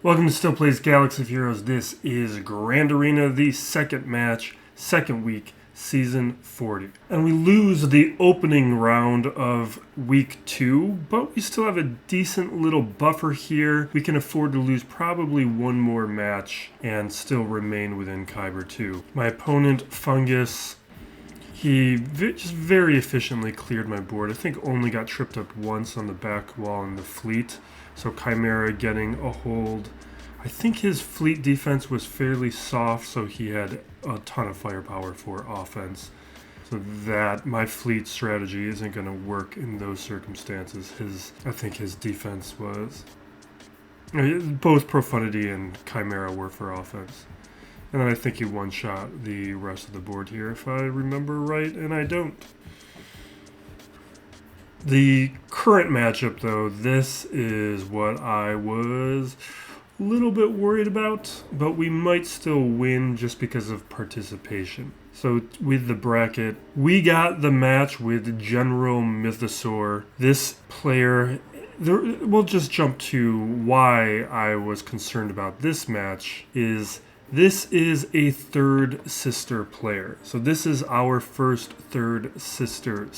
Welcome to Still Plays Galaxy of Heroes. This is Grand Arena, the second match, second week, Season 40. And we lose the opening round of Week 2, but we still have a decent little buffer here. We can afford to lose probably one more match and still remain within Kyber 2. My opponent, Fungus, he just very efficiently cleared my board. I think only got tripped up once on the back wall in the fleet. So Chimera getting a hold. I think his fleet defense was fairly soft, so he had a ton of firepower for offense. So that my fleet strategy isn't going to work in those circumstances. I think his defense was... both Profundity and Chimera were for offense. And then I think he one-shot the rest of the board here, if I remember right, and I don't. The current matchup, though, this is what I was a little bit worried about, but we might still win just because of participation. So with the bracket, we got the match with General Mythosaur. This player... we'll just jump to why I was concerned about this match is... this is a third sister player. So this is our first third sister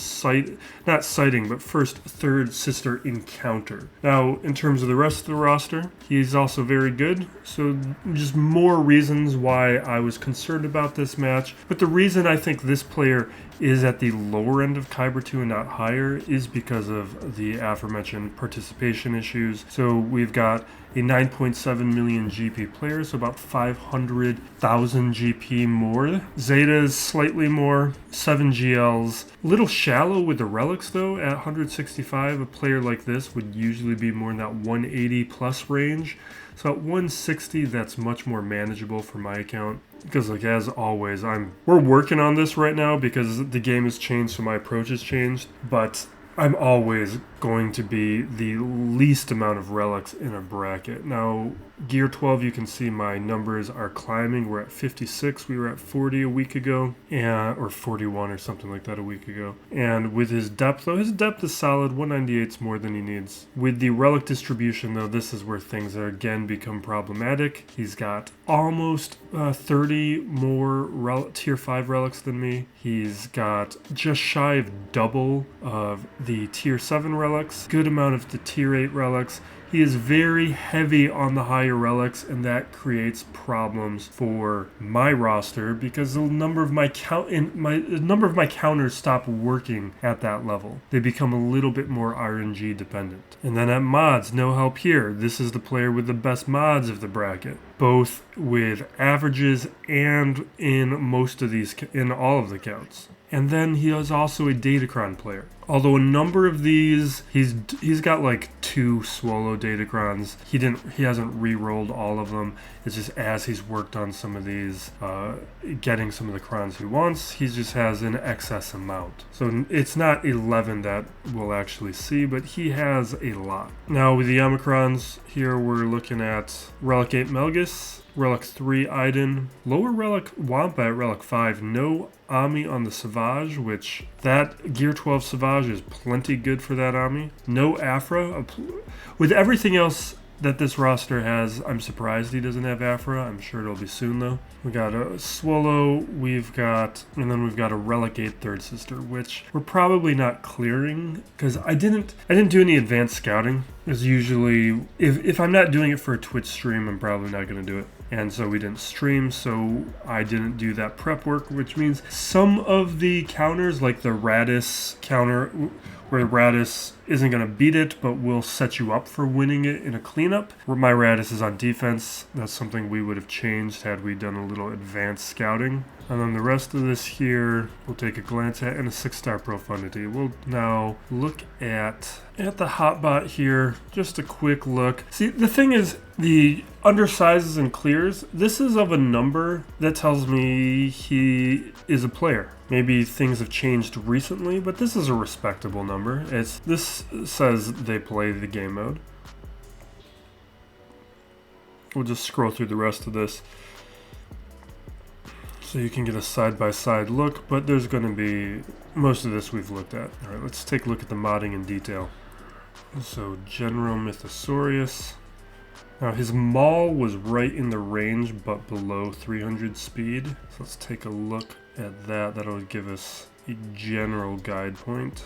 not sighting, but first third sister encounter. Now, in terms of the rest of the roster, he's also very good. So just more reasons why I was concerned about this match. But the reason I think this player is at the lower end of Kyber 2 and not higher is because of the aforementioned participation issues. So we've got a 9.7 million GP player, so about 500,000 GP more. Zeta is slightly more, 7 GLs. Little shallow with the relics though, at 165. A player like this would usually be more in that 180 plus range. So at 160, that's much more manageable for my account. Because like as always, we're working on this right now because the game has changed, so my approach has changed. But I'm always going to be the least amount of relics in a bracket. Now, Gear 12, you can see my numbers are climbing. We're at 56. We were at 40 a week ago, or 41 or something like that a week ago. And with his depth, though, his depth is solid. 198's more than he needs. With the relic distribution, though, this is where things are again become problematic. He's got almost 30 more tier 5 relics than me. He's got just shy of double of the tier 7 relics. Good amount of the tier 8 relics. He is very heavy on the higher relics, and that creates problems for my roster because the number of my counters stop working at that level. They become a little bit more RNG dependent. And then at mods, no help here. This is the player with the best mods of the bracket, both with averages and in all of the counts. And then he is also a Datacron player. Although a number of these, he's got like 2 Swolo Datacrons. He hasn't re-rolled all of them. It's just as he's worked on some of these, getting some of the crons he wants, he just has an excess amount. So it's not 11 that we'll actually see, but he has a lot. Now with the Omicrons, here we're looking at Relic 8 Malgus, Relic 3 Iden, lower Relic Wampa at Relic 5, no Ami on the Savage, which that Gear 12 Savage is plenty good for that Ami. No Aphra. With everything else that this roster has, I'm surprised he doesn't have Aphra. I'm sure it'll be soon though. We got a Swolo, and then we've got a Relic 8 Third Sister, which we're probably not clearing because I didn't do any advanced scouting. As usually, if I'm not doing it for a Twitch stream, I'm probably not going to do it. And so we didn't stream, so I didn't do that prep work, which means some of the counters, like the Raddus counter, where Raddus isn't going to beat it, but will set you up for winning it in a cleanup. Where my Raddus is on defense, that's something we would have changed had we done a little advanced scouting. And then the rest of this here, we'll take a glance at, and a 6-star Profundity. We'll now look at the hotbot here, just a quick look. See, the thing is, the undersizes and clears, this is of a number that tells me he is a player. Maybe things have changed recently, but this is a respectable number. This says they play the game mode. We'll just scroll through the rest of this so you can get a side-by-side look, but there's going to be most of this we've looked at. All right, let's take a look at the modding in detail. So General Mythosaurus. Now his maul was right in the range but below 300 speed. So let's take a look at that. That'll give us a general guide point.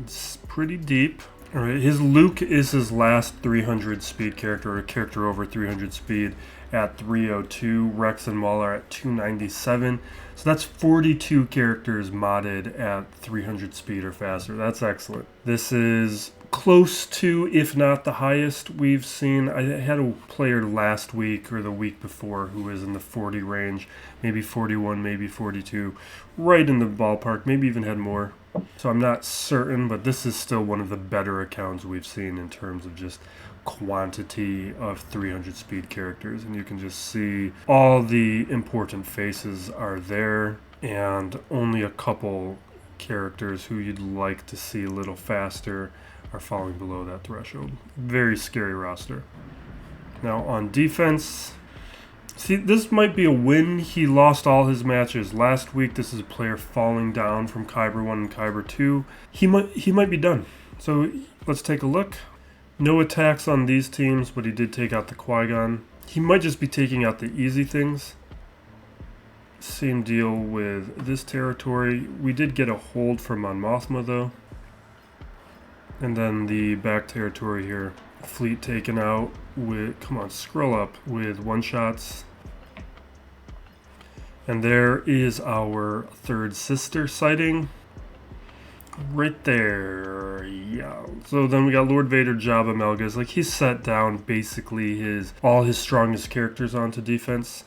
It's pretty deep. Alright, his Luke is his last 300 speed character, or a character over 300 speed at 302. Rex and Maul are at 297. So that's 42 characters modded at 300 speed or faster. That's excellent. This is close to, if not the highest we've seen. I had a player last week or the week before who was in the 40 range, maybe 41, maybe 42, right in the ballpark, maybe even had more. So I'm not certain, but this is still one of the better accounts we've seen in terms of just quantity of 300 speed characters. And you can just see all the important faces are there, and only a couple characters who you'd like to see a little faster are falling below that threshold. Very scary roster. Now on defense, see, this might be a win. He lost all his matches last week. This is a player falling down from Kyber 1 and Kyber 2. He might be done. So let's take a look. No attacks on these teams, but he did take out the Qui-Gon. He might just be taking out the easy things. Same deal with this territory. We did get a hold from Mon Mothma though. And then the back territory here. Fleet taken out with, come on, scroll up, with one-shots. And there is our third sister sighting. Right there, yeah. So then we got Lord Vader, Jabba, Malgus. Like, he's set down basically all his strongest characters onto defense.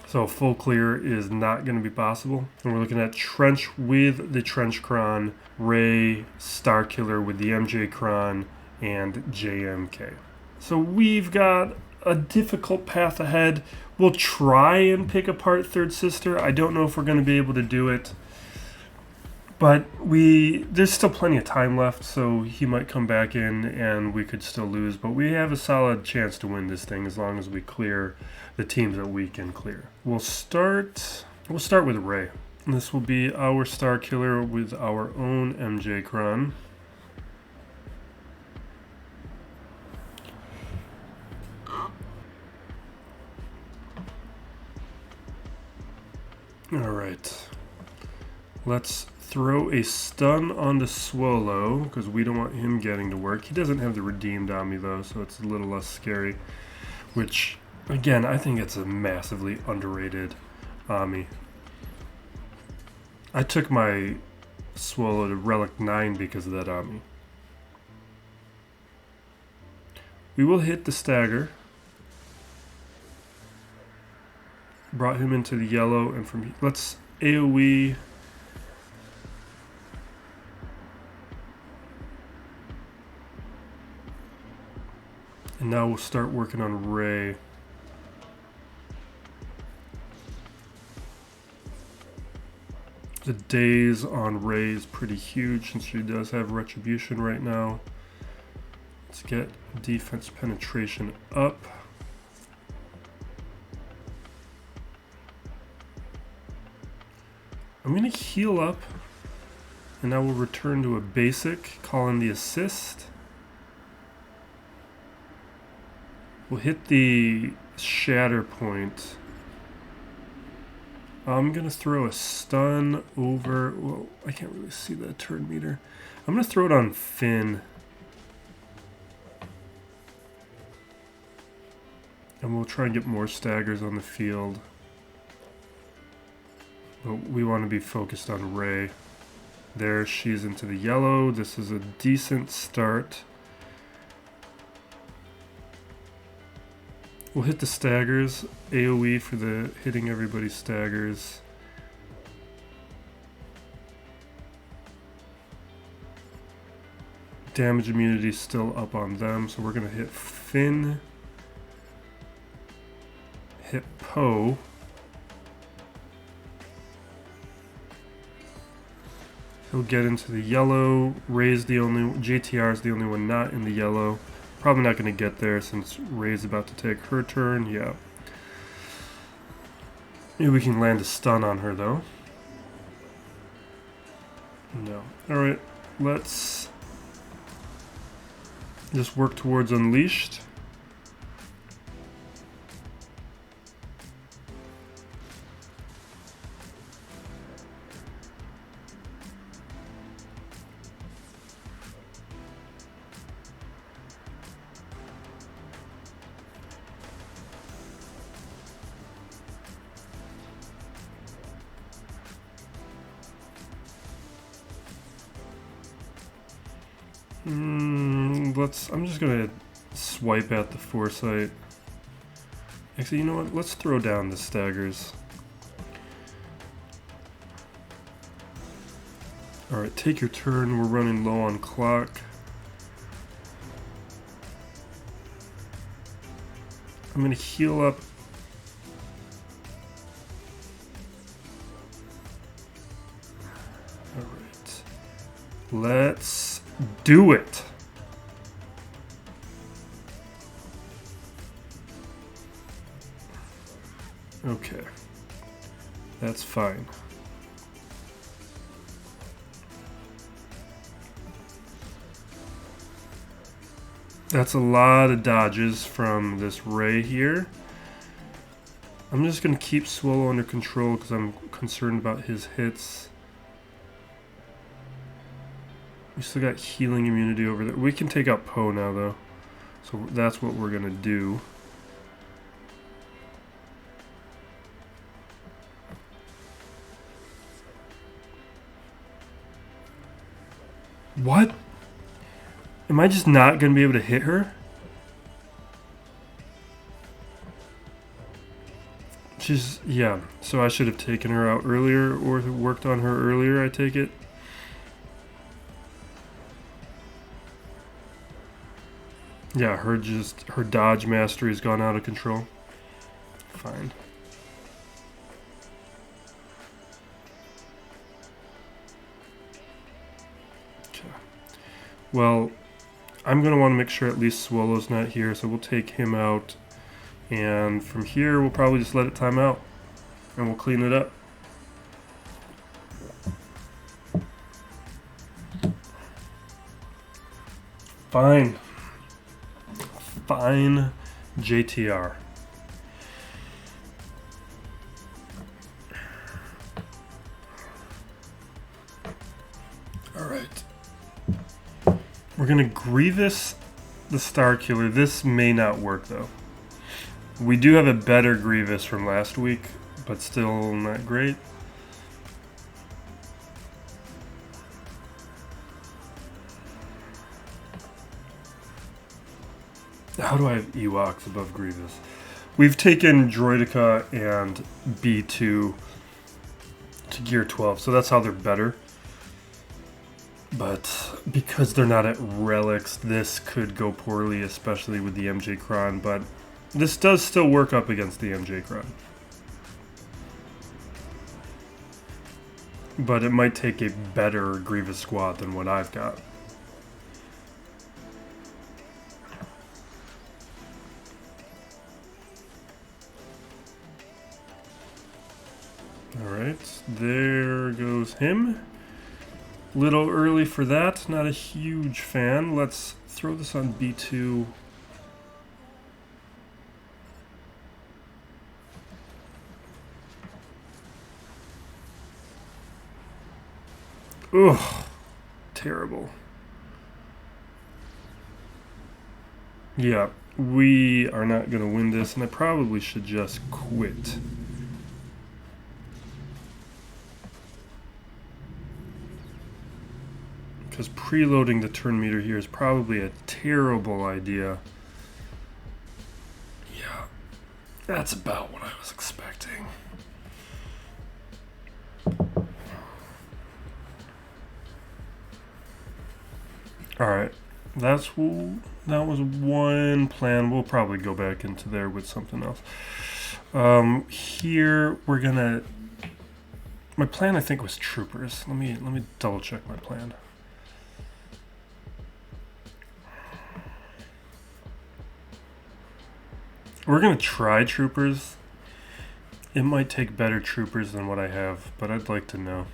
So full clear is not going to be possible. And we're looking at Trench with the Trench Cron, Rey, Starkiller with the MJ Cron, and JMK. So we've got a difficult path ahead. We'll try and pick apart Third Sister. I don't know if we're going to be able to do it. But there's still plenty of time left, so he might come back in and we could still lose. But we have a solid chance to win this thing as long as we clear the teams that we can clear. We'll start with Rey. This will be our Starkiller with our own MJ Cron. Alright. Let's throw a stun on the Swolo, because we don't want him getting to work. He doesn't have the redeemed on me though, so it's a little less scary. Which, again, I think it's a massively underrated Ami. I took my Swolo to Relic 9 because of that Ami. We will hit the stagger. Brought him into the yellow, and from let's AoE. And now we'll start working on Rey. The days on Rey is pretty huge since she does have Retribution right now. Let's get defense penetration up. I'm going to heal up, and now we'll return to a basic, call in the assist. We'll hit the shatter point. I'm going to throw a stun over... Well, I can't really see the turn meter. I'm going to throw it on Finn. And we'll try and get more staggers on the field. But we want to be focused on Rey. There, she's into the yellow. This is a decent start. We'll hit the staggers, AoE for the hitting everybody's staggers. Damage immunity is still up on them, so we're going to hit Finn, hit Poe. He'll get into the yellow. Rey's the only, JTR is the only one not in the yellow. Probably not going to get there since Rey's about to take her turn. Yeah. Maybe we can land a stun on her though. No. Alright. let's just work towards Unleashed. I'm just gonna swipe at the Foresight. Actually, you know what? Let's throw down the Staggers. Alright, take your turn. We're running low on clock. I'm gonna heal up. Alright. Let's do it. Okay, that's fine. That's a lot of dodges from this Ray here. I'm just going to keep Swolo under control because I'm concerned about his hits. We still got healing immunity over there. We can take out Poe now, though. So that's what we're going to do. What? Am I just not going to be able to hit her? Yeah, so I should have taken her out earlier or worked on her earlier, I take it. Yeah, her dodge mastery has gone out of control. Fine. Well, I'm going to want to make sure at least Swolo's not here, so we'll take him out. And from here, we'll probably just let it time out. And we'll clean it up. Fine. Fine, JTR. Alright. We're going to Grievous the Starkiller. This may not work, though. We do have a better Grievous from last week, but still not great. How do I have Ewoks above Grievous? We've taken Droideka and B2 to Gear 12, so that's how they're better. But because they're not at relics, this could go poorly, especially with the MJ Cron. But this does still work up against the MJ Cron. But it might take a better Grievous squad than what I've got. Alright, there goes him. Little early for that, not a huge fan. Let's throw this on B2. Ugh, terrible. Yeah, we are not going to win this, and I probably should just quit. Because preloading the turn meter here is probably a terrible idea. Yeah, that's about what I was expecting. Alright, that was one plan. We'll probably go back into there with something else. Here we're gonna... My plan, I think, was troopers. Let me double check my plan. We're going to try troopers. It might take better troopers than what I have, but I'd like to know.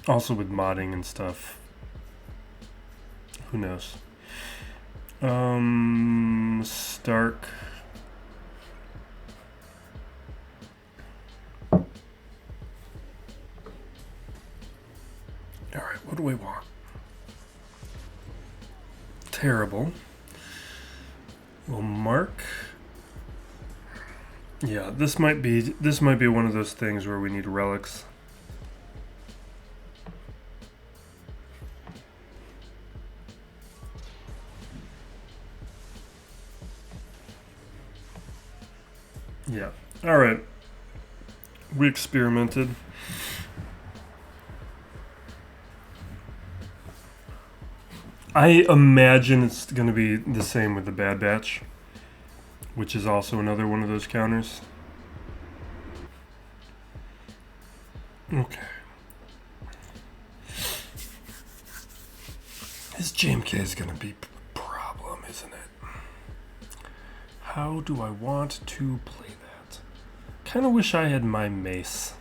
Also with modding and stuff. Who knows? Stark. Alright, what do we want? Terrible. We'll mark. Yeah, this might be one of those things where we need relics. Yeah. All right. We experimented. I imagine it's going to be the same with the Bad Batch, which is also another one of those counters. Okay. This JMK is going to be a problem, isn't it? How do I want to play that? Kind of wish I had my mace.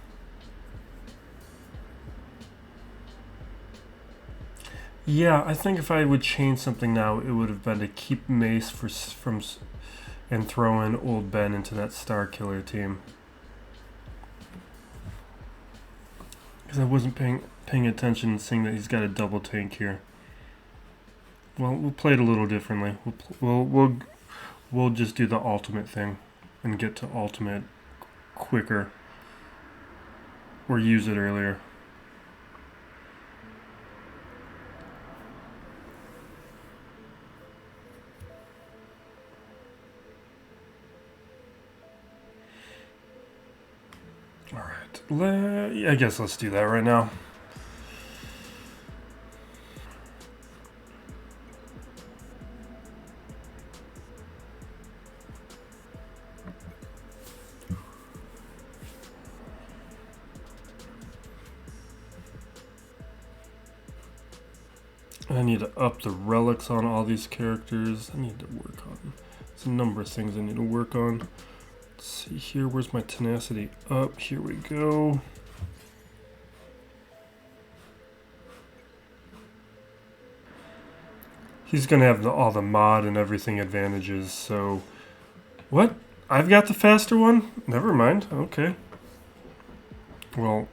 Yeah, I think if I would change something now, it would have been to keep mace and throw in old Ben into that Starkiller team. Because I wasn't paying attention and seeing that he's got a double tank here. Well, we'll play it a little differently. We'll just do the ultimate thing and get to ultimate quicker, or use it earlier. All right, I guess let's do that right now. I need to up the relics on all these characters. I need to work on there's a number of things I need to work on. Let's see here, where's my tenacity? Up, here we go. He's gonna have all the mod and everything advantages, so... What? I've got the faster one? Never mind, okay. Well...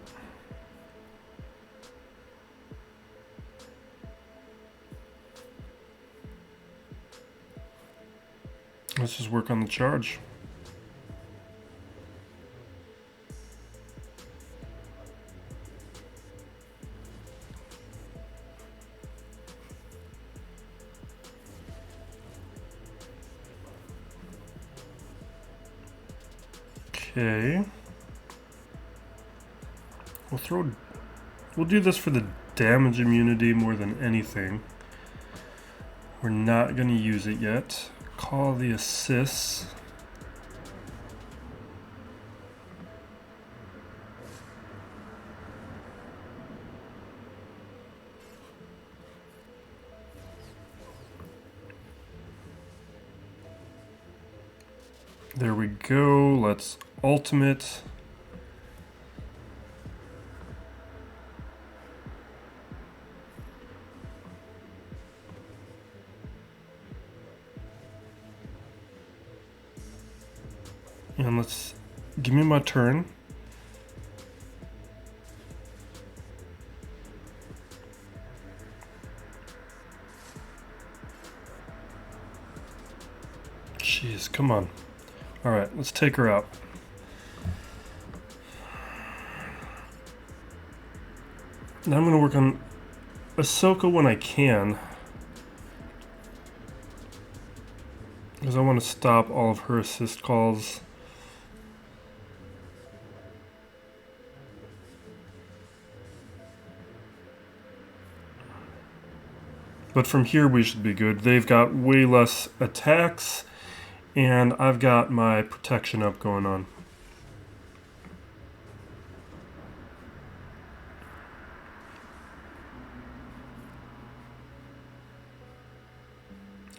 Let's just work on the charge. Okay. We'll do this for the damage immunity more than anything. We're not going to use it yet. Call the assists. There we go. Let's ultimate. And let's give me my turn. Jeez, come on. All right, let's take her out. Now I'm going to work on Ahsoka when I can, because I want to stop all of her assist calls. But from here we should be good. They've got way less attacks, and I've got my protection up going on.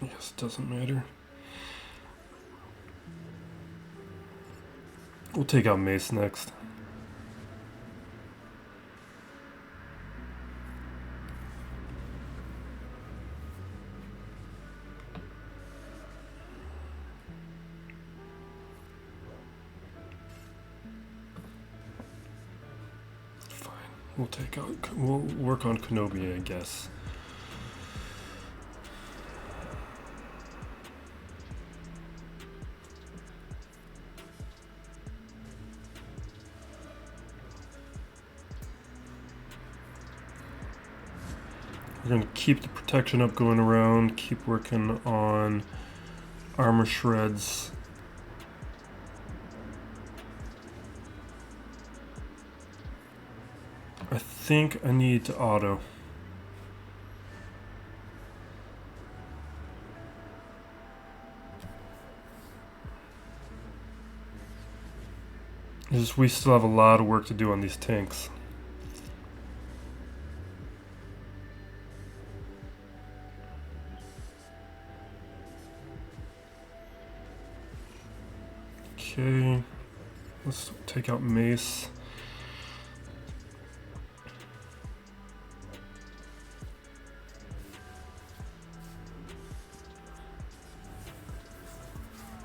Yes, doesn't matter. We'll take out Mace next. We'll work on Kenobi, I guess. We're going to keep the protection up going around, keep working on armor shreds. I think I need to auto. We still have a lot of work to do on these tanks. Okay, let's take out Mace.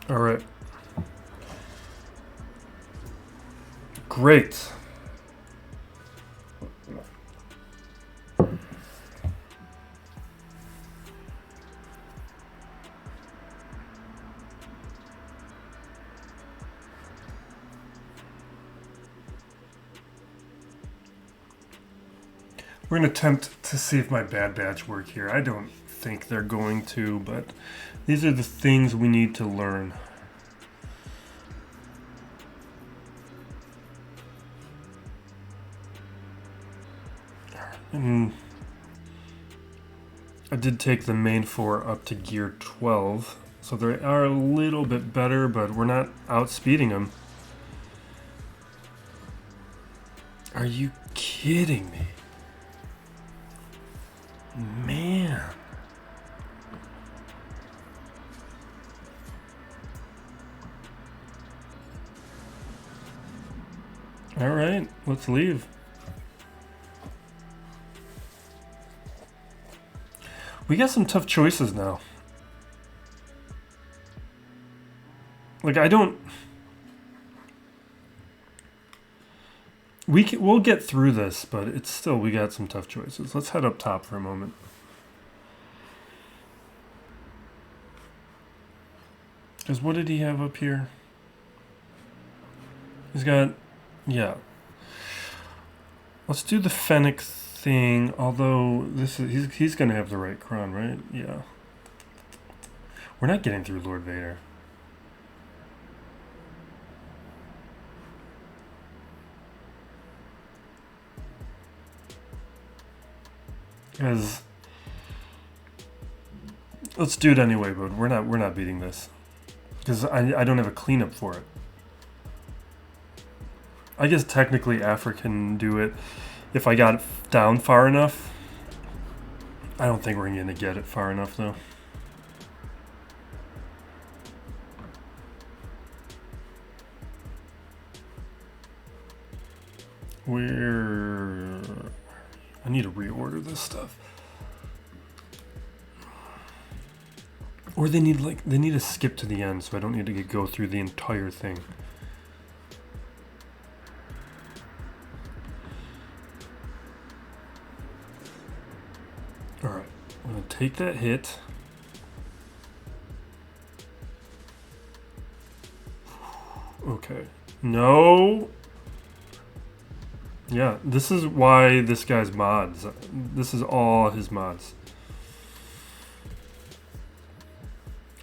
All right. Great. We're going to attempt to see if my bad badge work here. I don't think they're going to, but these are the things we need to learn. I did take the main 4 up to gear 12, so they are a little bit better, but we're not outspeeding them. Are you kidding me? Man. All right, let's leave. We got some tough choices now. Like, I don't... We'll get through this, but it's still, we got some tough choices. Let's head up top for a moment. Because what did he have up here? He's got... Yeah. Let's do the Fennec thing, although this is he's gonna have the right cron, right? Yeah. We're not getting through Lord Vader. Because let's do it anyway, but we're not beating this. Because I don't have a cleanup for it. I guess technically Aphra can do it if I got it down far enough. I don't think we're going to get it far enough, though. I need to reorder this stuff. Or they need to skip to the end, so I don't need to go through the entire thing. Alright, I'm going to take that hit. Okay. No! Yeah, this is why this guy's mods. This is all his mods.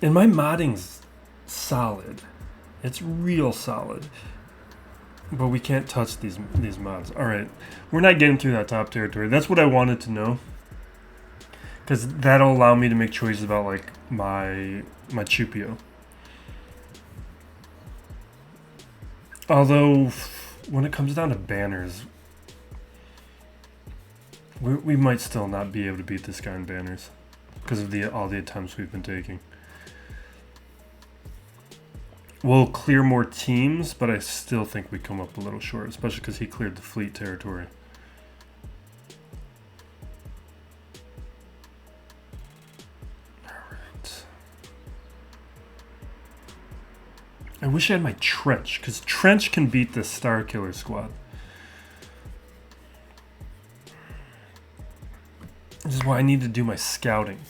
And my modding's solid. It's real solid. But we can't touch these mods. Alright, we're not getting through that top territory. That's what I wanted to know. Because that'll allow me to make choices about, like, my Chupio. Although, when it comes down to banners, we might still not be able to beat this guy in banners. Because of all the attempts we've been taking. We'll clear more teams, but I still think we come up a little short. Especially because he cleared the fleet territory. I wish I had my Trench, because Trench can beat this Starkiller squad. This is why I need to do my scouting.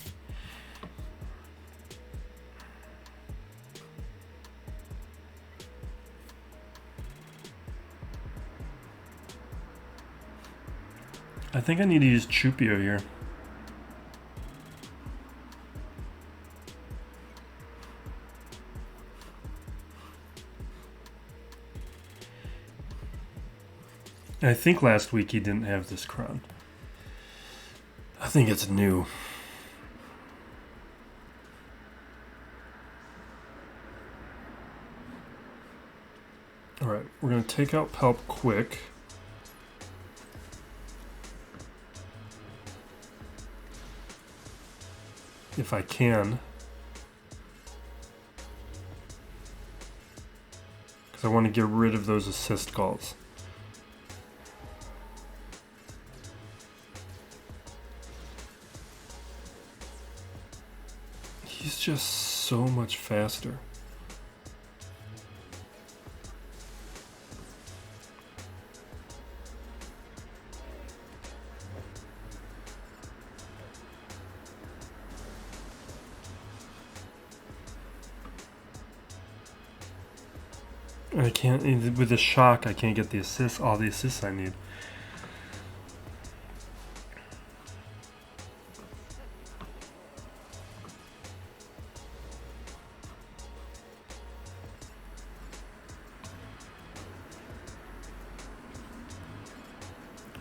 I think I need to use Chupio here. I think last week he didn't have this crown. I think it's new. Alright, we're going to take out Pelp quick. If I can. Because I want to get rid of those assist calls. He's just so much faster. I can't, with the shock, I can't get the assists, all the assists I need.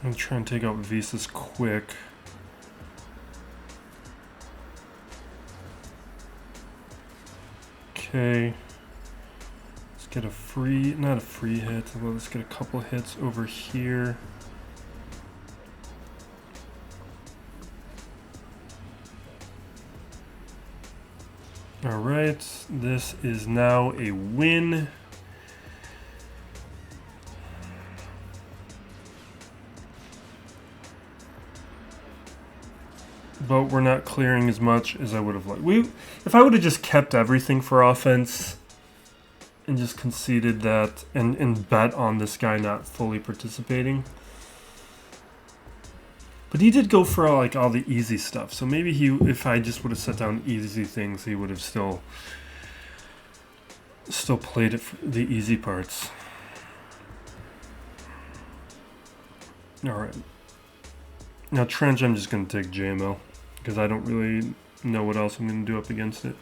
I'm gonna try and take out Visas quick. Okay. Let's get a free, not a free hit, well, let's get a couple hits over here. Alright, this is now a win. But we're not clearing as much as I would have liked. If I would have just kept everything for offense and just conceded that and bet on this guy not fully participating. But he did go for like all the easy stuff. So maybe if I just would have set down easy things, he would have still played it for the easy parts. Alright. Now Trench, I'm just going to take JML. Because I don't really know what else I'm going to do up against it.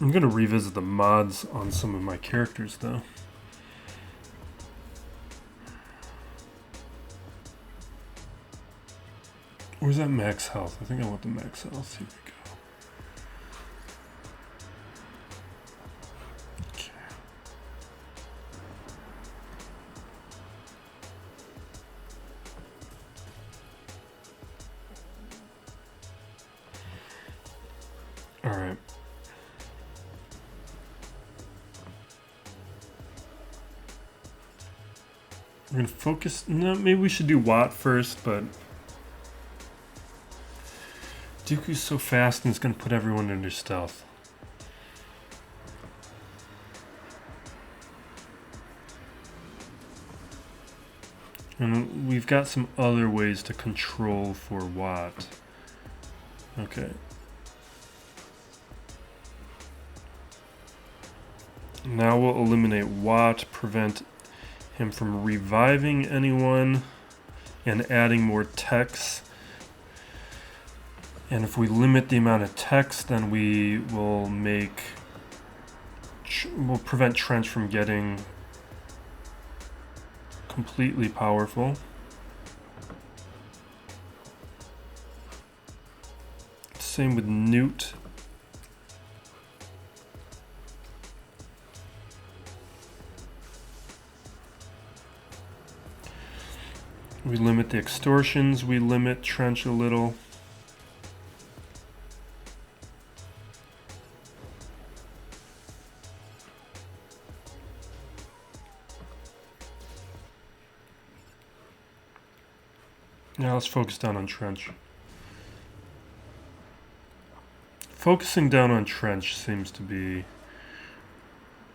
I'm going to revisit the mods on some of my characters though. Where's that max health? I think I want the max health. Here we go. Okay. All right. We're gonna focus. No, maybe we should do Watt first, but Dooku's so fast and it's going to put everyone under stealth. And we've got some other ways to control for Watt. Okay. Now we'll eliminate Watt, prevent him from reviving anyone, and adding more techs. And if we limit the amount of text, then we will we'll prevent Trench from getting completely powerful. Same with Newt. We limit the extortions, we limit Trench a little. Now let's focus down on Trench. Focusing down on Trench seems to be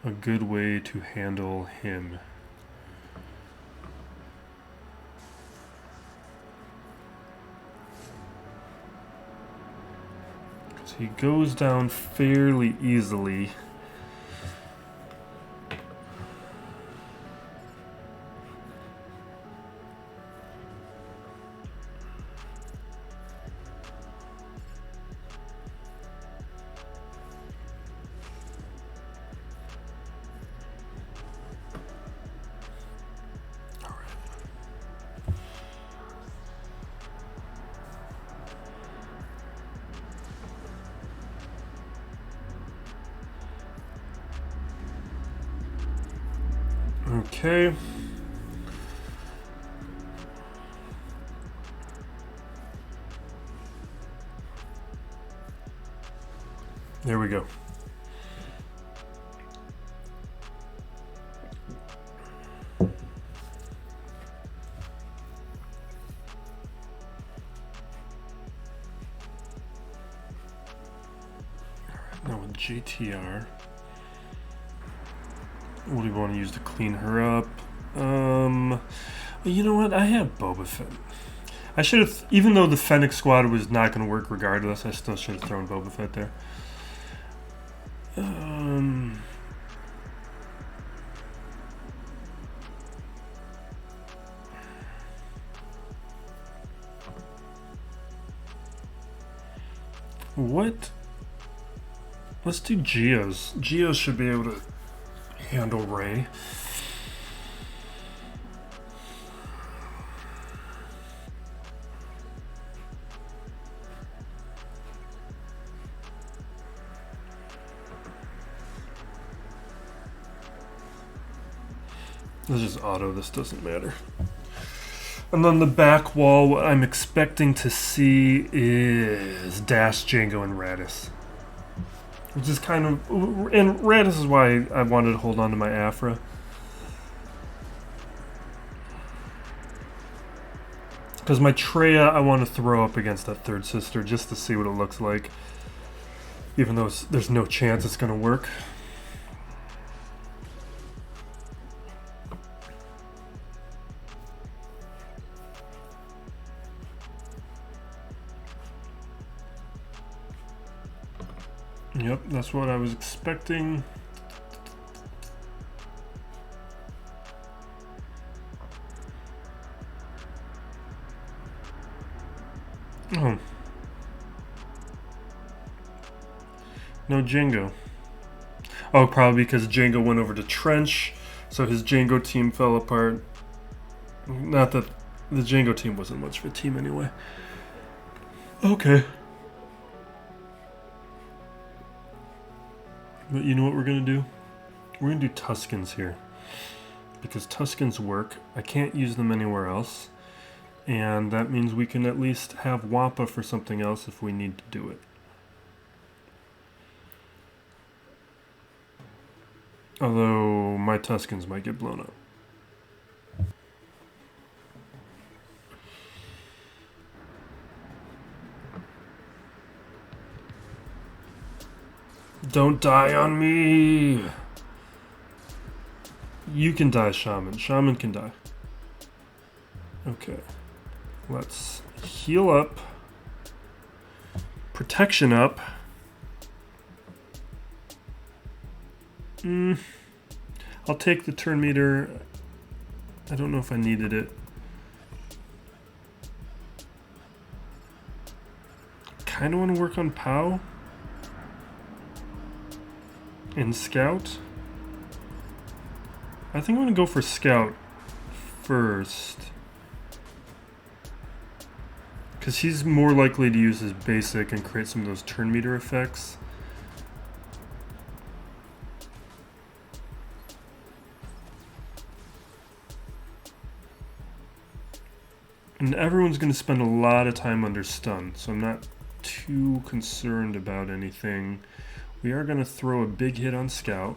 a good way to handle him. Because he goes down fairly easily. Okay. There we go. Now with GTR. What do we want to use to clean her up? You know what? I have Boba Fett. I should have, even though the Fennec squad was not going to work regardless, I still should have thrown Boba Fett there. What? Let's do Geos. Geos should be able to handle Ray. Let's just auto, this doesn't matter. And then the back wall, what I'm expecting to see is Dash, Jango, and Raddus. Which is kind of... And Raddus is why I wanted to hold on to my Aphra. Because my Treya I want to throw up against that third sister just to see what it looks like. Even though there's no chance it's going to work. Yep, that's what I was expecting. Oh. No Jango. Oh, probably because Jango went over to Trench, so his Jango team fell apart. Not that the Jango team wasn't much of a team anyway. Okay. But you know what we're going to do? We're going to do Tuskens here. Because Tuskens work. I can't use them anywhere else. And that means we can at least have Wampa for something else if we need to do it. Although my Tuskens might get blown up. Don't die on me! You can die, Shaman. Shaman can die. Okay. Let's heal up. Protection up. I'll take the turn meter. I don't know if I needed it. Kinda want to work on POW. And Scout. I think I'm going to go for Scout first. Because he's more likely to use his basic and create some of those turn meter effects. And everyone's going to spend a lot of time under stun, so I'm not too concerned about anything. We are going to throw a big hit on Scout.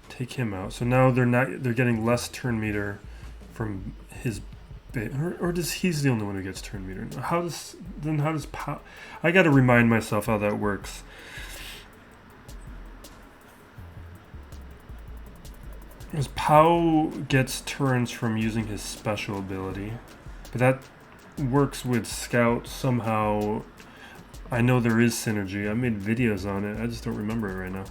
Take him out. So now they're getting less turn meter from his bit, or does he's the only one who gets turn meter? How does Pow? I got to remind myself how that works. Because Pow gets turns from using his special ability, but that works with Scout somehow. I know there is synergy. I made videos on it. I just don't remember it right now.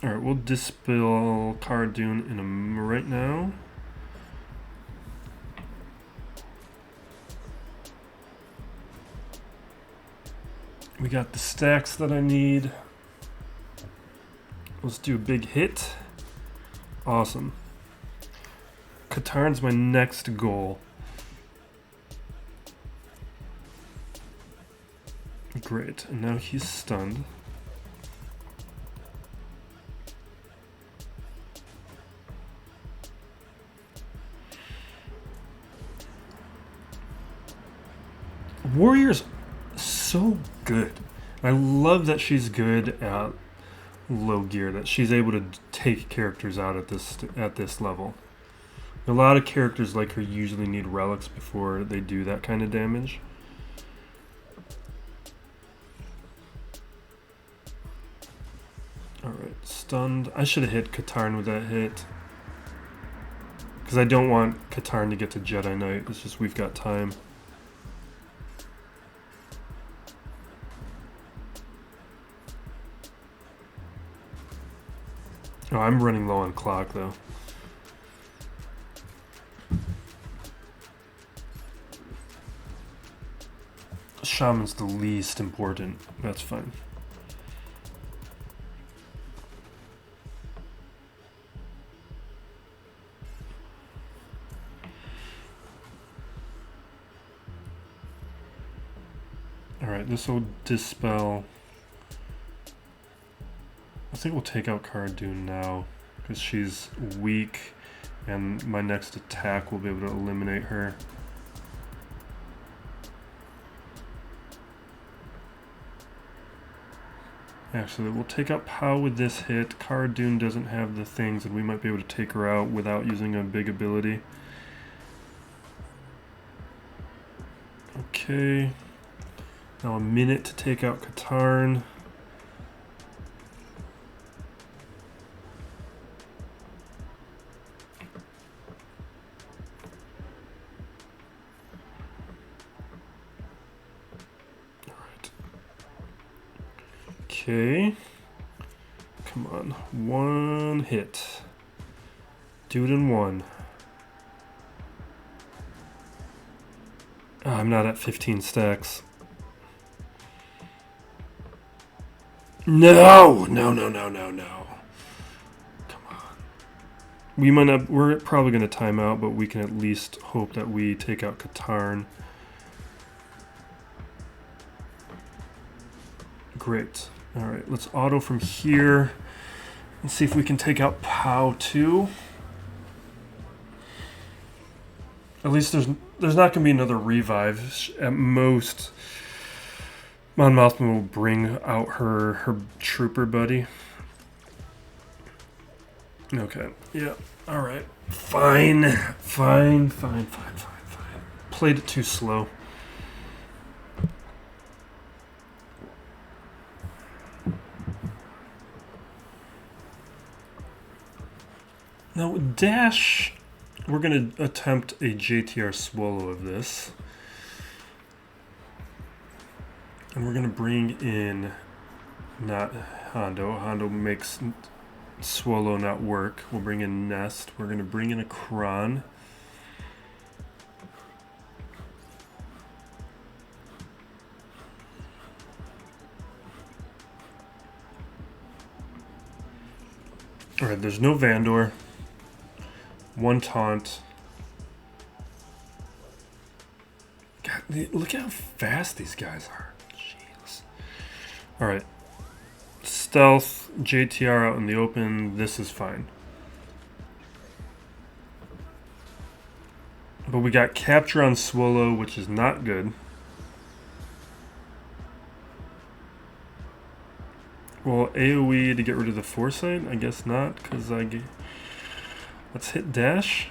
Alright, we'll dispel Cardoon in right now. We got the stacks that I need. Let's do a big hit. Awesome. Katarn's my next goal. Great, and now he's stunned. Warrior's so good. I love that she's good at low gear, that she's able to take characters out at this level. A lot of characters like her usually need relics before they do that kind of damage. Alright, stunned. I should have hit Katarn with that hit. Because I don't want Katarn to get to Jedi Knight. It's just we've got time. Oh, I'm running low on clock though. Shaman's the least important. That's fine. Alright, this will dispel. I think we'll take out Cara Dune now, because she's weak, and my next attack will be able to eliminate her. Actually, we'll take out Pow with this hit. Cara Dune doesn't have the things, and we might be able to take her out without using a big ability. Okay. Now a minute to take out Katarn. Okay. Come on. One hit. Do it in one. Oh, I'm not at 15 stacks. No! No, no, no, no, no. Come on. We might not, we're probably going to time out, but we can at least hope that we take out Katarn. Great. Alright, let's auto from here. Let's see if we can take out Pow too. At least there's not going to be another revive. At most, Mon Mothma will bring out her trooper buddy. Okay, yeah, alright. Fine. Played it too slow. Now, Dash, we're going to attempt a JTR Swolo of this. And we're going to bring in, not Hondo. Hondo makes Swolo not work. We'll bring in Nest. We're going to bring in a Kron. Alright, there's no Vandor. One taunt. God, look how fast these guys are. Jeez. Alright. Stealth, JTR out in the open. This is fine. But we got capture on Swolo, which is not good. Well, AoE to get rid of the foresight? I guess not, because let's hit dash.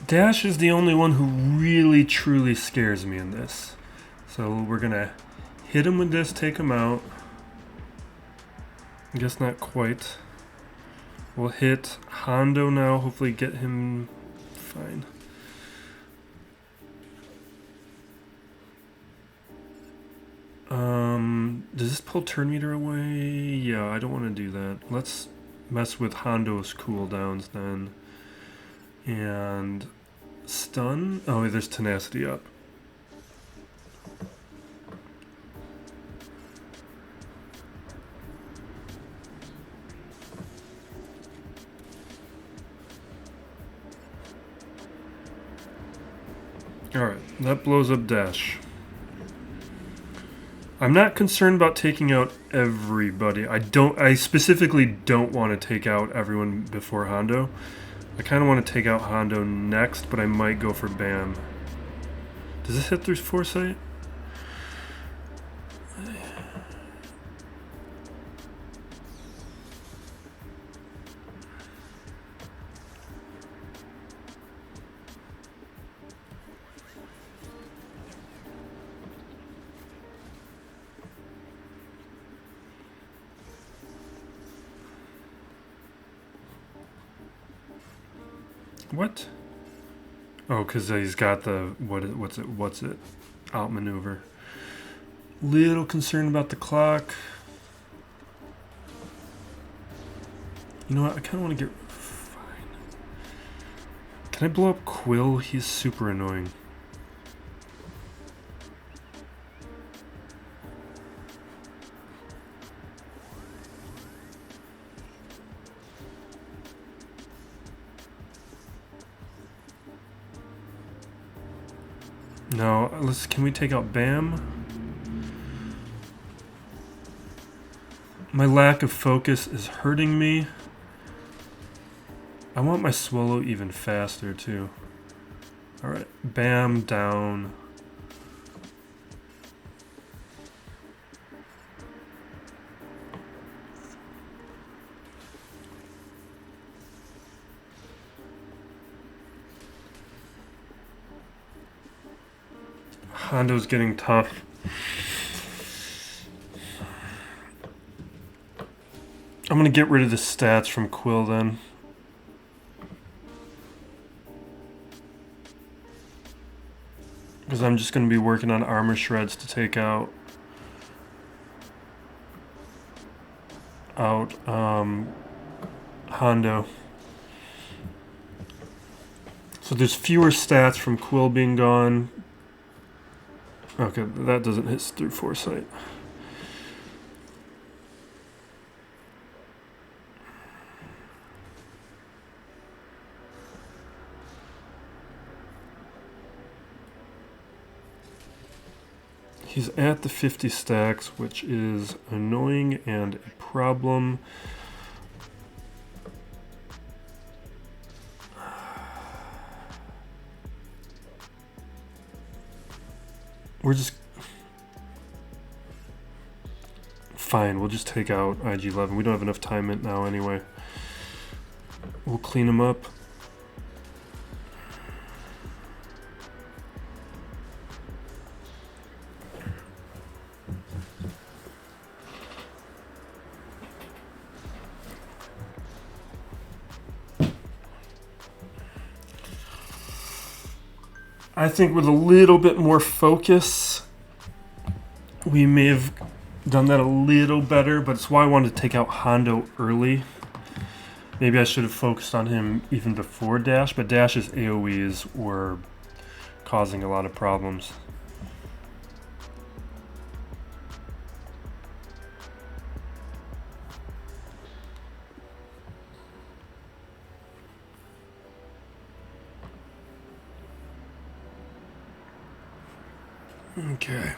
Dash is the only one who really truly scares me in this. So we're gonna hit him with this, take him out. I guess not quite. We'll hit Hondo now, hopefully get him fine. Does this pull turn meter away? Yeah, I don't want to do that. Let's mess with Hondo's cooldowns then. And stun. Oh, there's tenacity up. Alright, that blows up dash. I'm not concerned about taking out everybody. I specifically don't want to take out everyone before Hondo. I kind of want to take out Hondo next, but I might go for Bam. Does this hit through foresight? What? Oh, because he's got the what's it? Outmaneuver. Little concerned about the clock. You know what? I kind of want to get. Fine. Can I blow up Quill? He's super annoying. No, can we take out Bam? My lack of focus is hurting me. I want my Swolo even faster too. Alright, Bam down. Hondo's getting tough. I'm gonna get rid of the stats from Quill then. Because I'm just gonna be working on armor shreds to take out Hondo. So there's fewer stats from Quill being gone. Okay, that doesn't hit through foresight. He's at the 50 stacks, which is annoying and a problem. We're just... Fine, we'll just take out IG-11. We don't have enough time in now anyway. We'll clean him up. I think with a little bit more focus, we may have done that a little better, but it's why I wanted to take out Hondo early. Maybe I should have focused on him even before Dash, but Dash's AoEs were causing a lot of problems. Okay.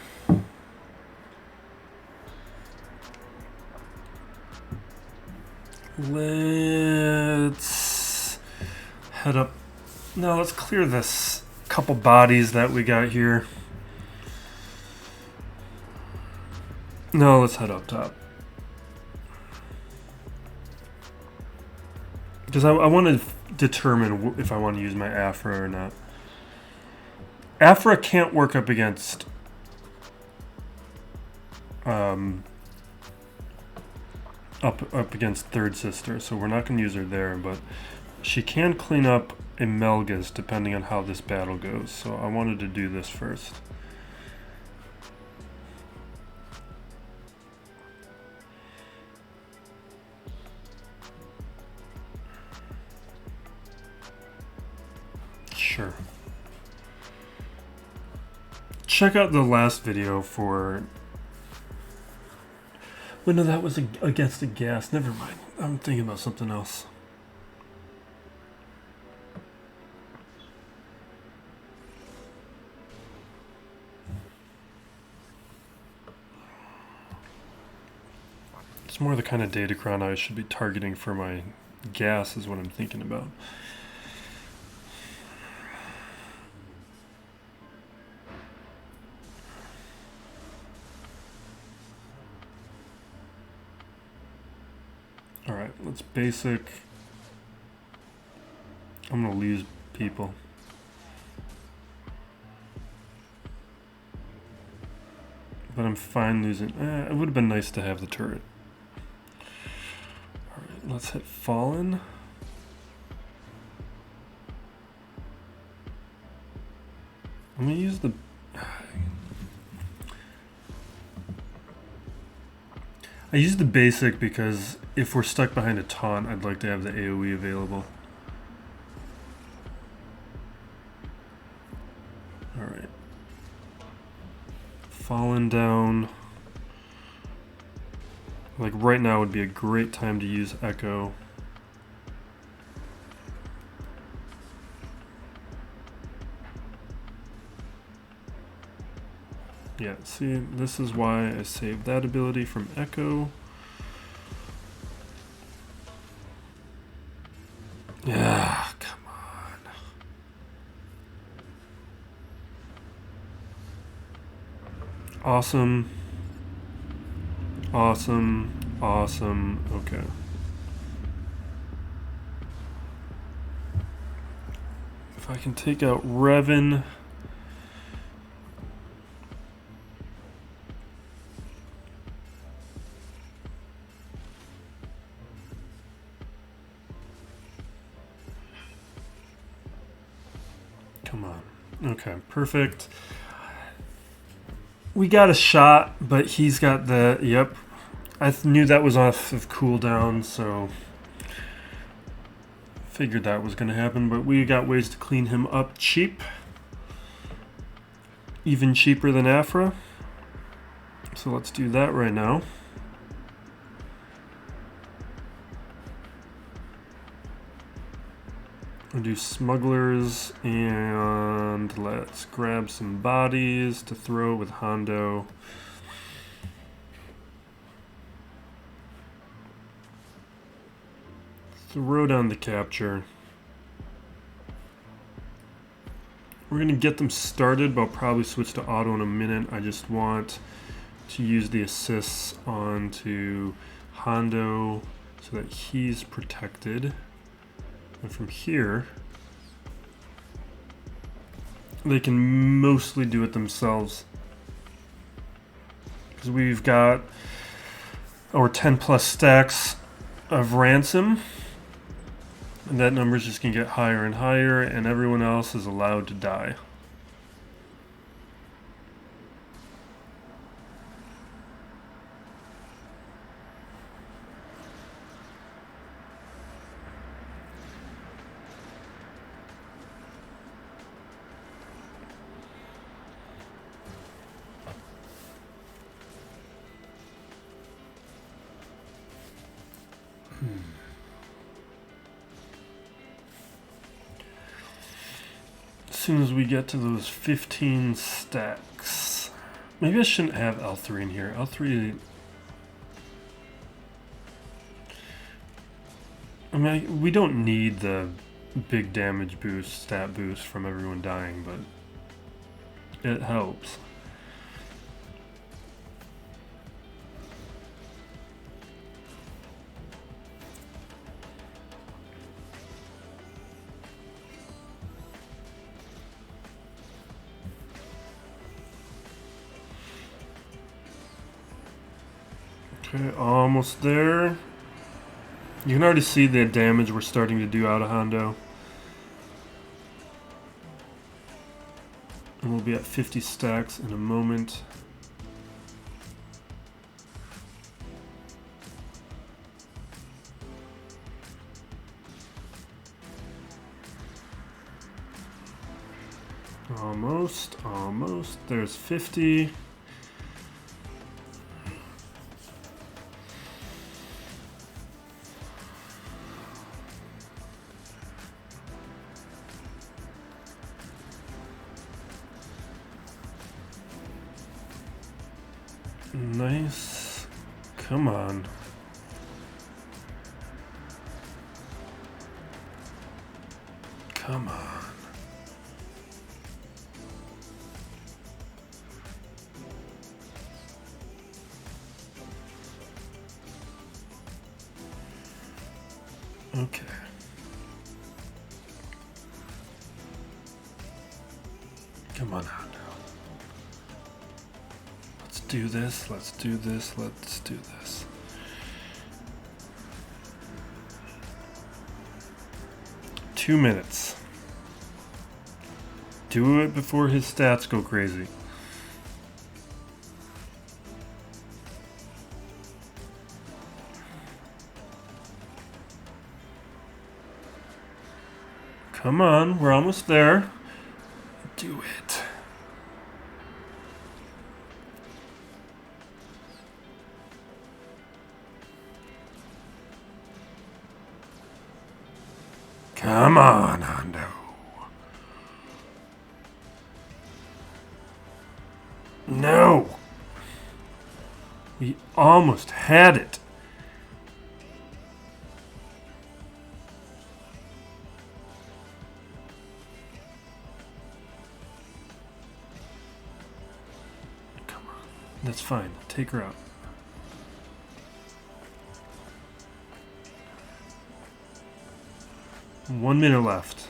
Let's head up. No, let's clear this couple bodies that we got here. No, let's head up top. Because I want to determine if I want to use my Aphra or not. Aphra can't work up against up against Third Sister, so we're not going to use her there, but she can clean up a Malgus depending on how this battle goes, so I wanted to do this first. Sure. Check out the last video for... Well, no, that was against a gas. Never mind. I'm thinking about something else. It's more the kind of datacron I should be targeting for my gas is what I'm thinking about. Alright, let's basic. I'm gonna lose people. But I'm fine losing. It would have been nice to have the turret. Alright, let's hit Fallen. I'm gonna use the... I use the basic because if we're stuck behind a taunt, I'd like to have the AoE available. Alright. Fallen down. Like right now would be a great time to use Echo. Yeah, see, this is why I saved that ability from Echo. Yeah, come on. Awesome. Awesome. Awesome. Okay. If I can take out Revan. Come on. Okay, perfect. We got a shot, but he's got the... Yep. I knew that was off of cooldown, so... Figured that was going to happen, but we got ways to clean him up cheap. Even cheaper than Aphra. So let's do that right now. We'll do smugglers, and let's grab some bodies to throw with Hondo. Throw down the capture. We're going to get them started, but I'll probably switch to auto in a minute. I just want to use the assists onto Hondo so that he's protected. And from here, they can mostly do it themselves. Because we've got our 10 plus stacks of ransom. And that number's just going to get higher and higher, and everyone else is allowed to die. As soon as we get to those 15 stacks. Maybe I shouldn't have L3 in here. L3... I mean, we don't need the big damage boost, stat boost from everyone dying, but it helps. Okay, almost there. You can already see the damage we're starting to do out of Hondo. And we'll be at 50 stacks in a moment. Almost, almost. There's 50. Nice. Come on. Come on. Okay. Come on, Hondo. Let's do this, let's do this, let's do this. Two minutes. Do it before his stats go crazy. Come on, we're almost there. Do it. Come on, Hondo. No. We almost had it. That's fine. Take her out. One minute left.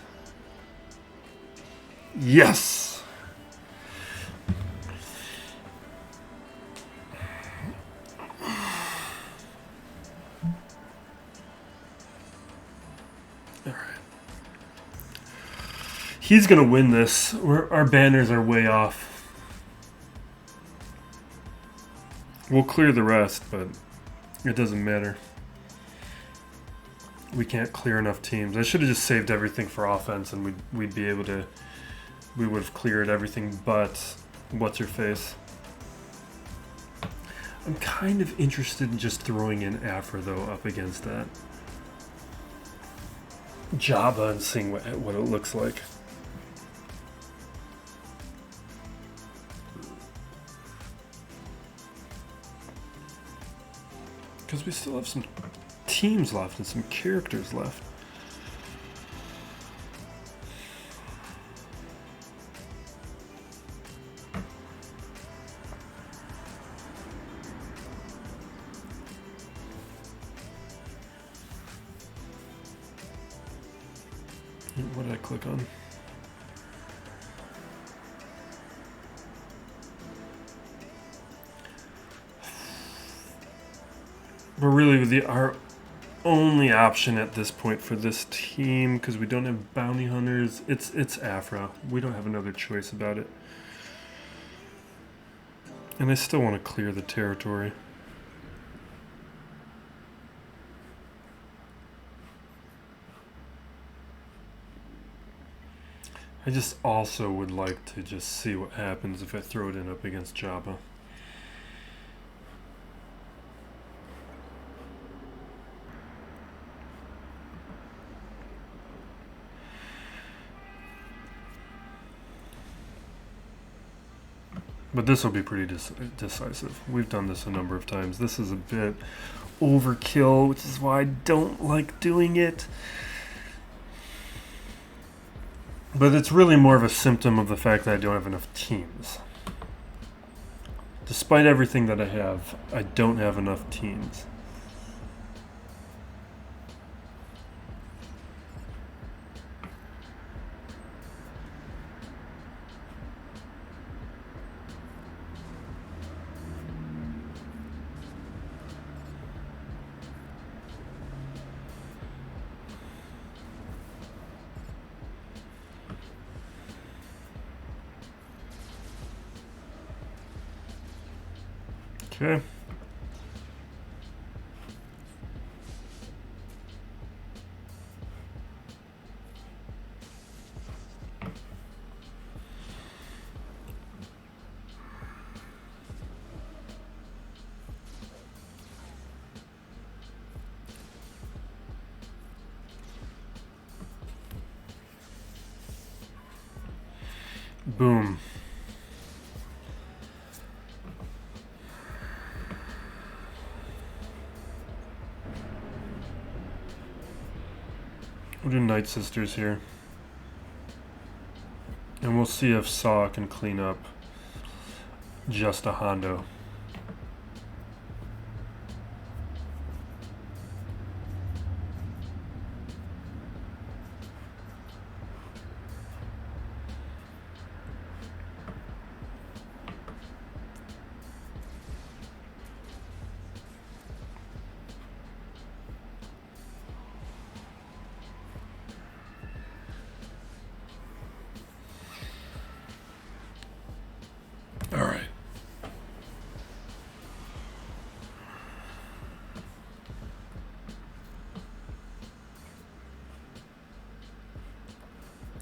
Yes! Alright. He's gonna win this. Our banners are way off. We'll clear the rest, but it doesn't matter. We can't clear enough teams. I should have just saved everything for offense, and we'd be able to. We would have cleared everything, but what's your face? I'm kind of interested in just throwing in Aphra though up against that Jabba and seeing what it looks like. Because we still have some teams left and some characters left. What did I click on? We're really our only option at this point for this team, because we don't have bounty hunters. It's Aphra. We don't have another choice about it. And I still want to clear the territory. I just also would like to just see what happens if I throw it in up against Jabba. But this will be pretty decisive. We've done this a number of times. This is a bit overkill, which is why I don't like doing it. But it's really more of a symptom of the fact that I don't have enough teams. Despite everything that I have, I don't have enough teams. Okay. Boom. We'll do Night Sisters here. And we'll see if Saw can clean up just a Hondo.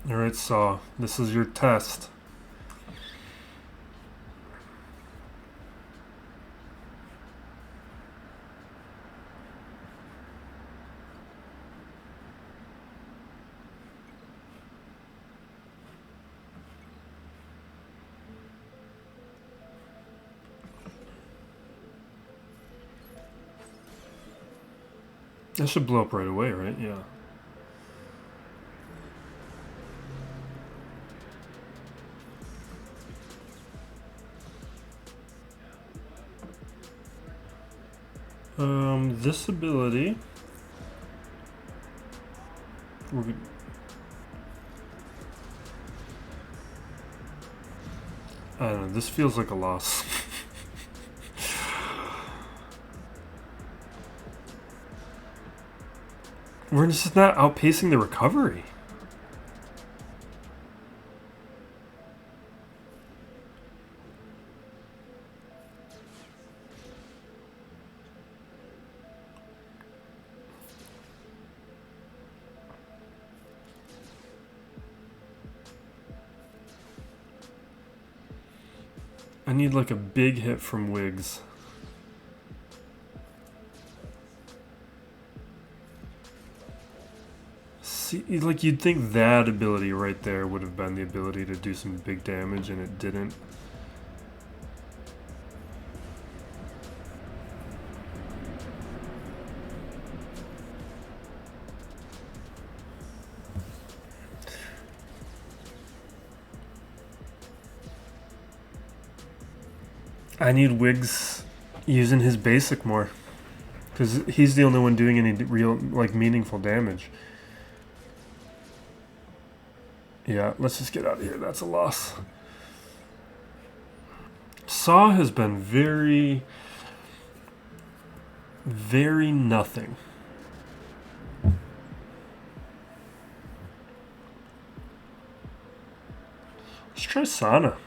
Alright, Saw, this is your test. That should blow up right away, right? Yeah. This ability, I don't know, this feels like a loss. We're just not outpacing the recovery. I need like a big hit from Wiggs. See, like you'd think that ability right there would have been the ability to do some big damage, and it didn't. I need Wiggs using his basic more, because he's the only one doing any real, like, meaningful damage. Yeah, let's just get out of here. That's a loss. Saw has been very, very nothing. Let's try Sana.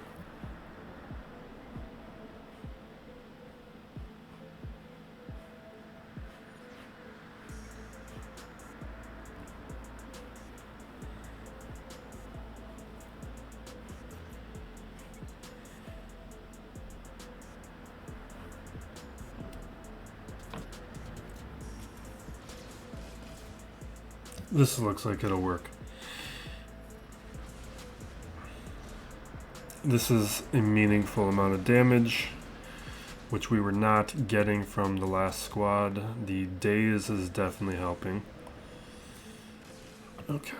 This looks like it'll work. This is a meaningful amount of damage, which we were not getting from the last squad. The daze is definitely helping. Okay.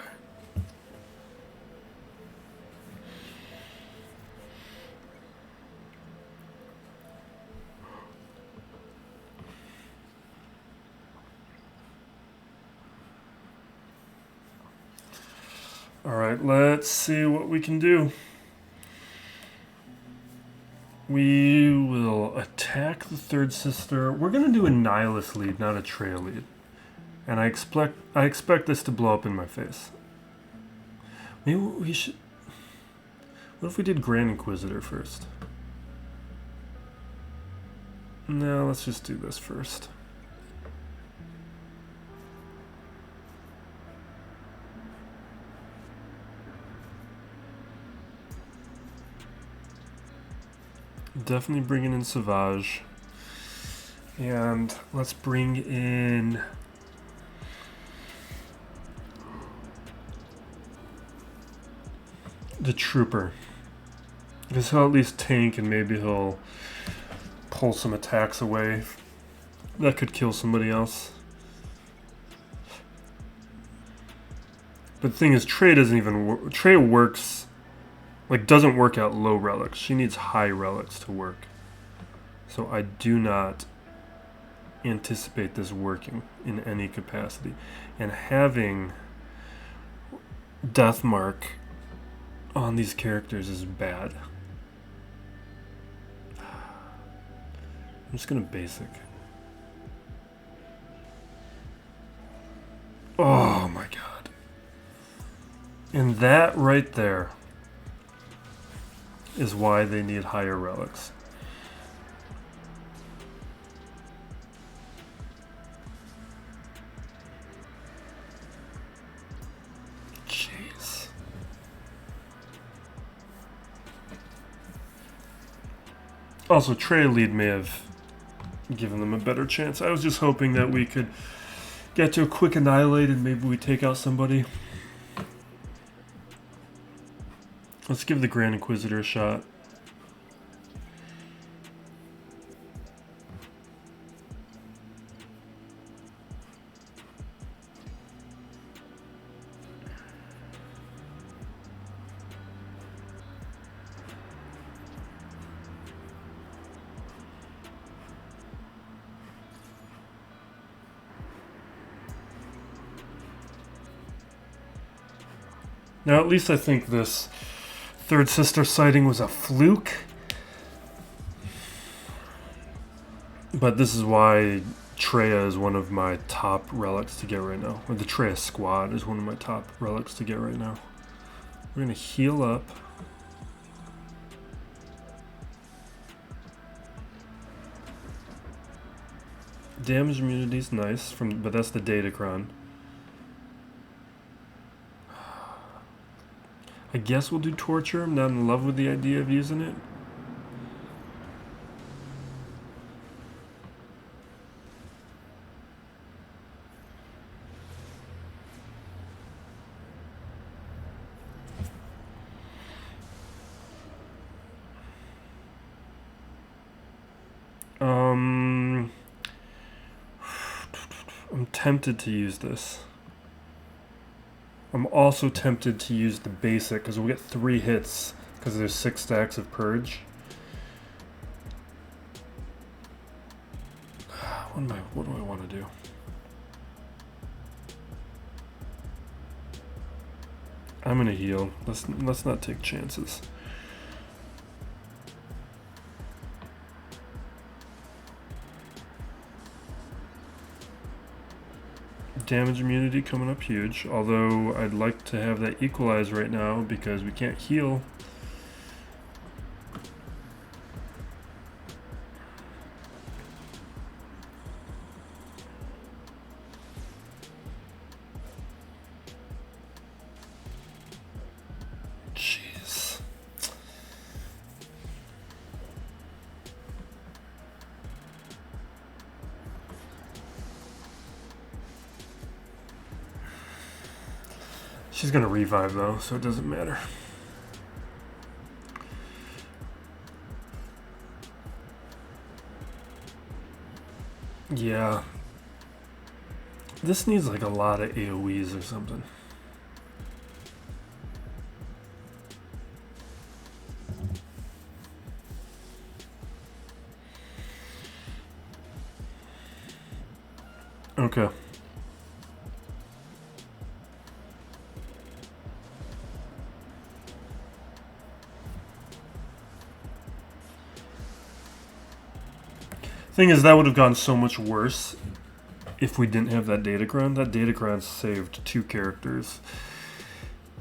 Alright, let's see what we can do. We will attack the third sister. We're going to do a Nihilus lead, not a trail lead. And I expect this to blow up in my face. Maybe we should... What if we did Grand Inquisitor first? No, let's just do this first. Definitely bringing in Savage. And let's bring in... the Trooper. Because he'll at least tank and maybe he'll pull some attacks away. That could kill somebody else. But the thing is, Trey doesn't even work. Trey works... like, doesn't work at low relics. She needs high relics to work. So I do not anticipate this working in any capacity. And having Death Mark on these characters is bad. I'm just gonna basic. Oh my god. And that right there is why they need higher relics. Jeez. Also, Trey lead may have given them a better chance. I was just hoping that we could get to a quick annihilate and maybe we take out somebody. Let's give the Grand Inquisitor a shot. Now, at least I think this third sister sighting was a fluke. But this is why Treya is one of my top relics to get right now. Or the Treya squad is one of my top relics to get right now. We're going to heal up. Damage immunity is nice, but that's the Datacron. I guess we'll do Torture. I'm not in love with the idea of using it. I'm tempted to use this. I'm also tempted to use the basic because we'll get 3 hits because there's 6 stacks of Purge. What do I want to do? I'm gonna heal. Let's not take chances. Damage immunity coming up huge, although I'd like to have that equalized right now because we can't heal. Jeez. She's gonna revive though, so it doesn't matter. Yeah. This needs like a lot of AoEs or something. Okay. Thing is, that would have gone so much worse if we didn't have that datacron. That datacron saved 2 characters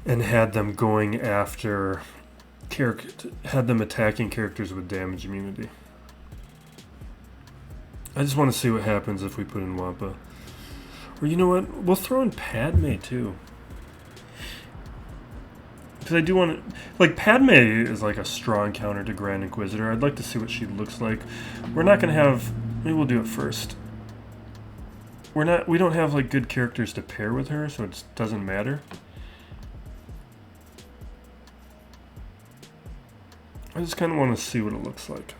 and had them going after had them attacking characters with damage immunity. I just want to see what happens if we put in Wampa. Or you know what? We'll throw in Padme too. Because I do want to... Like, Padme is like a strong counter to Grand Inquisitor. I'd like to see what she looks like. We're not going to have... Maybe we'll do it first. We don't have like good characters to pair with her, so it doesn't matter. I just kind of want to see what it looks like.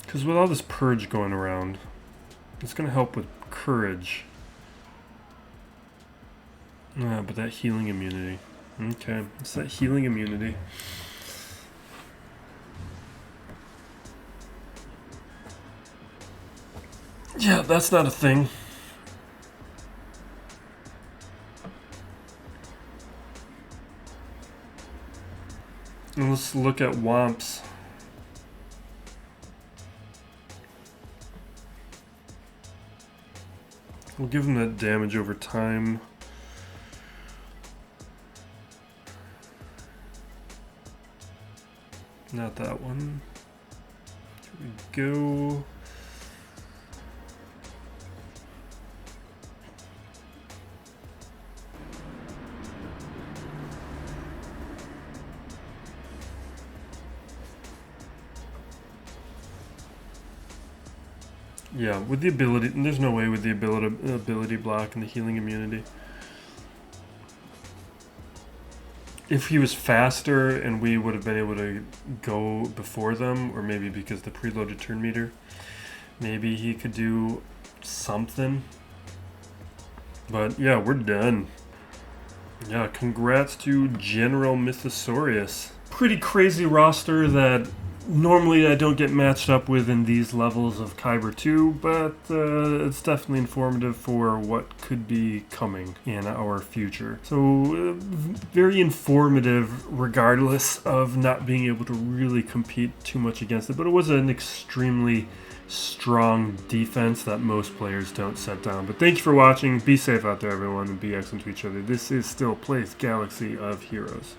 Because with all this purge going around, it's going to help with courage. Yeah, but that healing immunity. Okay, it's that healing immunity. Yeah, that's not a thing. And let's look at Wamps. We'll give them that damage over time. Not that one. Here we go. Yeah, with the ability, there's no way with the ability block and the healing immunity. If he was faster and we would have been able to go before them, or maybe because the preloaded turn meter, maybe he could do something. But yeah, we're done. Yeah, congrats to General Mythosaurus. Pretty crazy roster that normally I don't get matched up with in these levels of Kyber 2, but it's definitely informative for what could be coming in our future. So very informative regardless of not being able to really compete too much against it, but it was an extremely strong defense that most players don't set down. But thank you for watching. Be safe out there, everyone, and be excellent to each other. This is still Place Galaxy of Heroes.